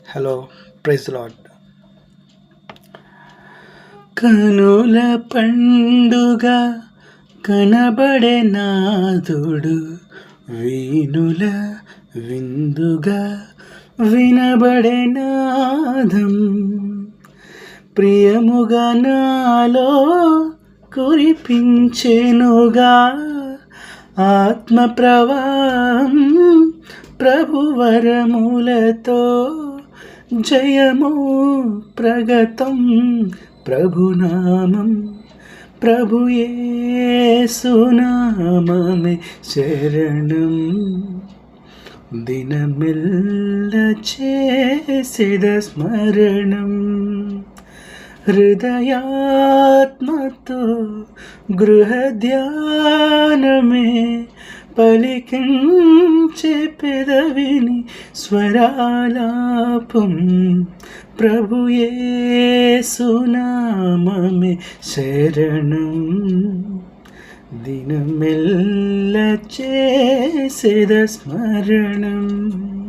Hello, praise lord. కనుల పండుగ కనబడే నాదుడు, వీణుల విందుగా వినబడే నాదం, ప్రియముగా నాలో కురిపించెనుగా ఆత్మ ప్రవాహం, ప్రభువరములతో జయము ప్రగతం, ప్రభునామం, ప్రభుయేసునామమే శరణం. దినమెల్ల చేసేద స్మరణం, హృదయాత్మతో గృహధ్యానమే పలికించే పెదవిని స్వరాలాపం, ప్రభుయేసునామమే శరణం. దినమెల్ల చేసేద స్మరణం.